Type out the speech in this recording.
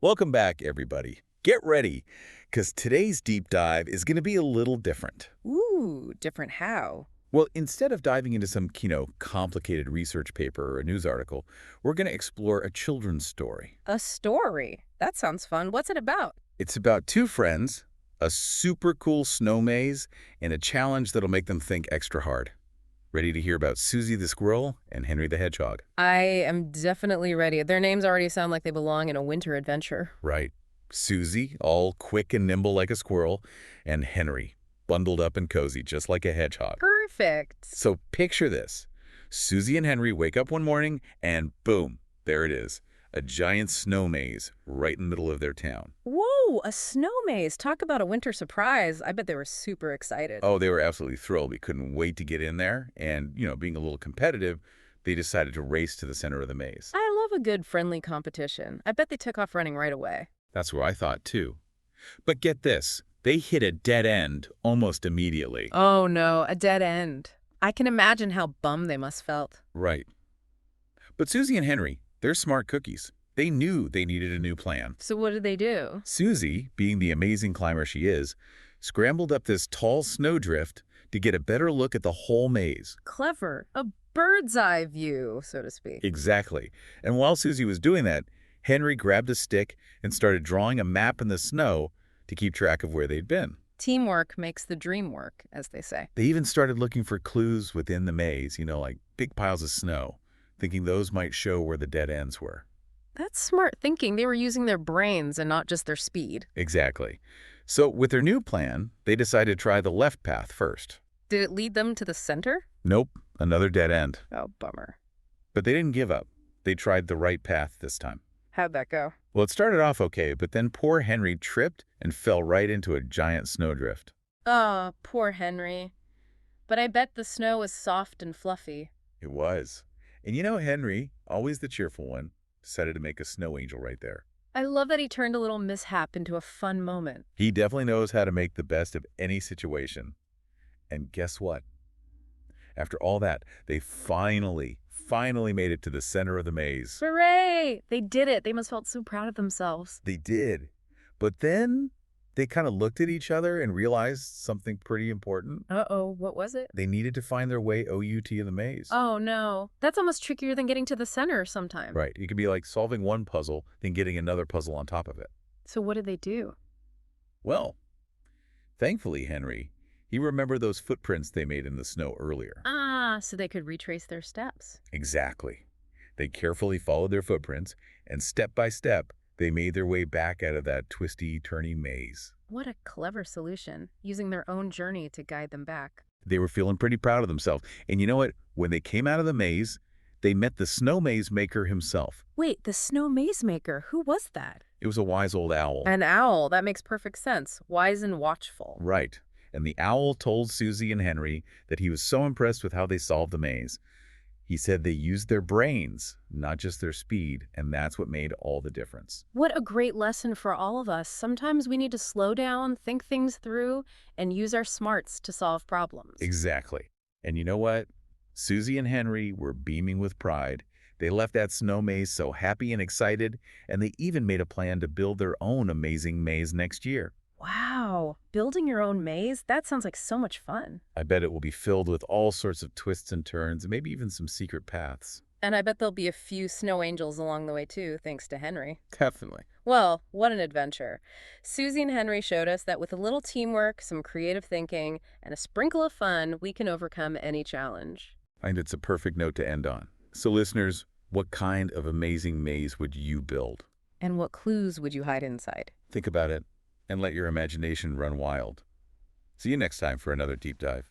Welcome back, everybody. Get ready, because today's deep dive is going to be a little different. Ooh, different how? Well, instead of diving into some, complicated research paper or a news article, we're going to explore a children's story. A story. That sounds fun. What's it about? It's about two friends, a super cool snow maze, and a challenge that'll make them think extra hard. Ready to hear about Susie the squirrel and Henry the hedgehog? I am definitely ready. Their names already sound like they belong in a winter adventure. Right. Susie, all quick and nimble like a squirrel, and Henry, bundled up and cozy just like a hedgehog. Perfect. So picture this. Susie and Henry wake up one morning and boom, there it is. A giant snow maze right in the middle of their town. Whoa, a snow maze. Talk about a winter surprise. I bet they were super excited. Oh, they were absolutely thrilled. We couldn't wait to get in there. And, being a little competitive, they decided to race to the center of the maze. I love a good friendly competition. I bet they took off running right away. That's what I thought, too. But get this. They hit a dead end almost immediately. Oh no, a dead end. I can imagine how bummed they must felt. Right. But Susie and Henry, they're smart cookies. They knew they needed a new plan. So what did they do? Susie, being the amazing climber she is, scrambled up this tall snowdrift to get a better look at the whole maze. Clever. A bird's eye view, so to speak. Exactly. And while Susie was doing that, Henry grabbed a stick and started drawing a map in the snow to keep track of where they'd been. Teamwork makes the dream work, as they say. They even started looking for clues within the maze, like big piles of snow, thinking those might show where the dead ends were. That's smart thinking. They were using their brains and not just their speed. Exactly. So with their new plan, they decided to try the left path first. Did it lead them to the center? Nope, another dead end. Oh, bummer. But they didn't give up. They tried the right path this time. How'd that go? Well, it started off okay, but then poor Henry tripped and fell right into a giant snowdrift. Oh, poor Henry. But I bet the snow was soft and fluffy. It was. And Henry, always the cheerful one, decided to make a snow angel right there. I love that he turned a little mishap into a fun moment. He definitely knows how to make the best of any situation. And guess what? After all that, they finally made it to the center of the maze. Hooray! They did it. They must have felt so proud of themselves. They did. But then they kind of looked at each other and realized something pretty important. Uh-oh, what was it? They needed to find their way OUT in the maze. Oh, no. That's almost trickier than getting to the center sometime. Right. It could be like solving one puzzle, then getting another puzzle on top of it. So what did they do? Well, thankfully, Henry, he remembered those footprints they made in the snow earlier. Ah, so they could retrace their steps. Exactly. They carefully followed their footprints, and step by step, they made their way back out of that twisty, turny maze. What a clever solution, using their own journey to guide them back. They were feeling pretty proud of themselves. And you know what? When they came out of the maze, they met the snow maze maker himself. Wait, the snow maze maker, who was that? It was a wise old owl. An owl. That makes perfect sense. Wise and watchful. Right. And the owl told Susie and Henry that he was so impressed with how they solved the maze. He said they used their brains, not just their speed, and that's what made all the difference. What a great lesson for all of us. Sometimes we need to slow down, think things through, and use our smarts to solve problems. Exactly. And you know what? Susie and Henry were beaming with pride. They left that snow maze so happy and excited, and they even made a plan to build their own amazing maze next year. Wow, building your own maze? That sounds like so much fun. I bet it will be filled with all sorts of twists and turns, and maybe even some secret paths. And I bet there'll be a few snow angels along the way too, thanks to Henry. Definitely. Well, what an adventure. Susie and Henry showed us that with a little teamwork, some creative thinking, and a sprinkle of fun, we can overcome any challenge. And it's a perfect note to end on. So listeners, what kind of amazing maze would you build? And what clues would you hide inside? Think about it and let your imagination run wild. See you next time for another deep dive.